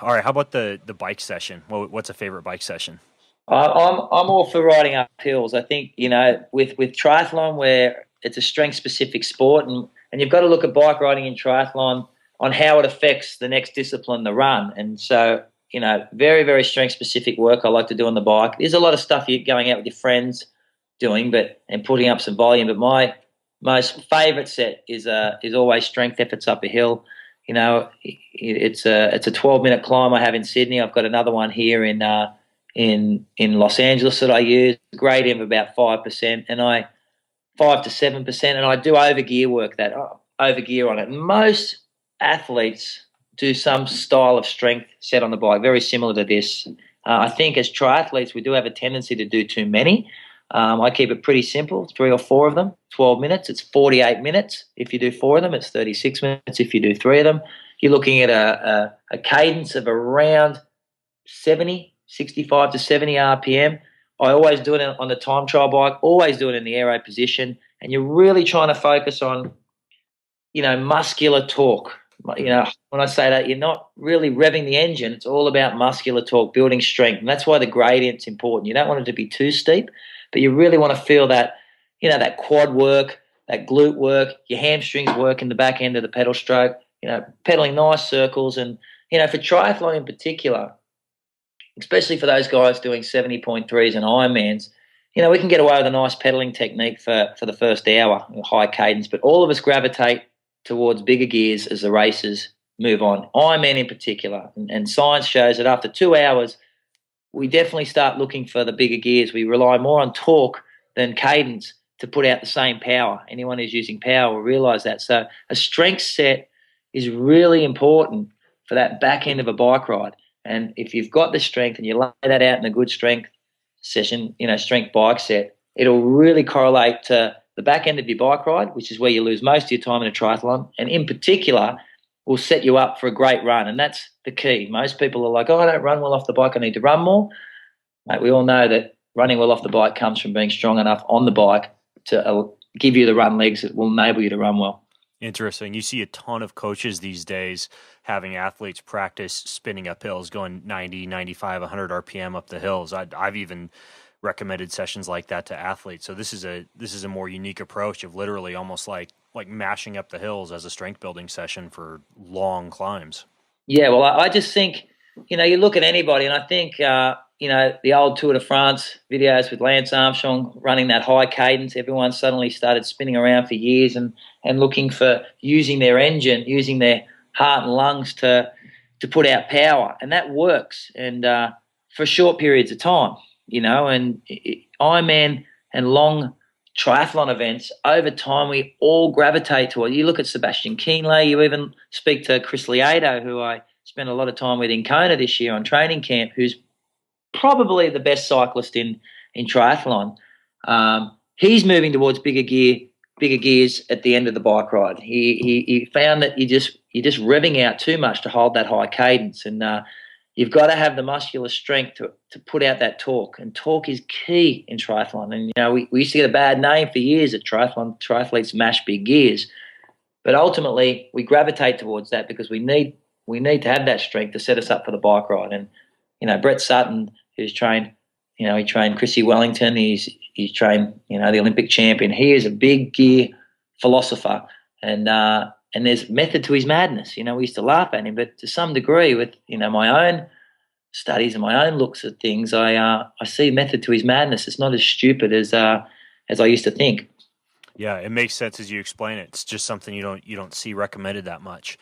All right, how about the bike session? What's a favorite bike session? I'm all for riding up hills. I think with triathlon where it's a strength specific sport, and you've got to look at bike riding in triathlon on how it affects the next discipline, the run. And so very very strength specific work I like to do on the bike. There's a lot of stuff you're going out with your friends doing, and putting up some volume. But my most favourite set is always strength efforts up a hill. It's a 12-minute climb I have in Sydney. I've got another one here in Los Angeles that I use. Gradient of about 5%, and 5 to 7%, and I do overgear work overgear on it. Most athletes do some style of strength set on the bike, very similar to this. I think as triathletes we do have a tendency to do too many. I keep it pretty simple, 3 or 4 of them, 12 minutes. It's 48 minutes. If you do 4 of them, it's 36 minutes. If you do 3 of them, you're looking at a cadence of around 65 to 70 RPM. I always do it on the time trial bike, always do it in the aero position, and you're really trying to focus on, muscular torque. When I say that, you're not really revving the engine. It's all about muscular torque, building strength, and that's why the gradient's important. You don't want it to be too steep, but you really want to feel that, that quad work, that glute work, your hamstrings work in the back end of the pedal stroke, pedaling nice circles. And, for triathlon in particular, especially for those guys doing 70.3s and Ironmans, we can get away with a nice pedaling technique for the first hour, high cadence, but all of us gravitate towards bigger gears as the races move on. Ironman in particular, and science shows that after 2 hours, we definitely start looking for the bigger gears. We rely more on torque than cadence to put out the same power. Anyone who's using power will realise that. So a strength set is really important for that back end of a bike ride. And if you've got the strength and you lay that out in a good strength session, strength bike set, it'll really correlate to the back end of your bike ride, which is where you lose most of your time in a triathlon, and in particular will set you up for a great run. And that's the key. Most people are like, oh, I don't run well off the bike, I need to run more. Mate, we all know that running well off the bike comes from being strong enough on the bike to give you the run legs that will enable you to run well. Interesting. You see a ton of coaches these days having athletes practice spinning up hills, going 90, 95, 100 RPM up the hills. I've even recommended sessions like that to athletes. So this is a more unique approach of literally almost like mashing up the hills as a strength building session for long climbs. Yeah, well, I just think, you look at anybody, and I think, the old Tour de France videos with Lance Armstrong running that high cadence, everyone suddenly started spinning around for years and looking for using their engine, using their heart and lungs to put out power. And that works, and for short periods of time, and Ironman and long triathlon events, over time we all gravitate toward. You look at Sebastian Kienle, you even speak to Chris Lieto, who I spent a lot of time with in Kona this year on training camp, who's probably the best cyclist in triathlon. He's moving towards bigger gears at the end of the bike ride. He found that you're just revving out too much to hold that high cadence, and you've got to have the muscular strength to put out that torque, and torque is key in triathlon. And we used to get a bad name for years that triathletes mash big gears, but ultimately we gravitate towards that because we need to have that strength to set us up for the bike ride. And Brett Sutton, who's trained, he trained Chrissy Wellington. He's trained, the Olympic champion. He is a big gear philosopher, and there's method to his madness. We used to laugh at him, but to some degree, with my own studies and my own looks at things, I see method to his madness. It's not as stupid as I used to think. Yeah, it makes sense as you explain it. It's just something you don't see recommended that much.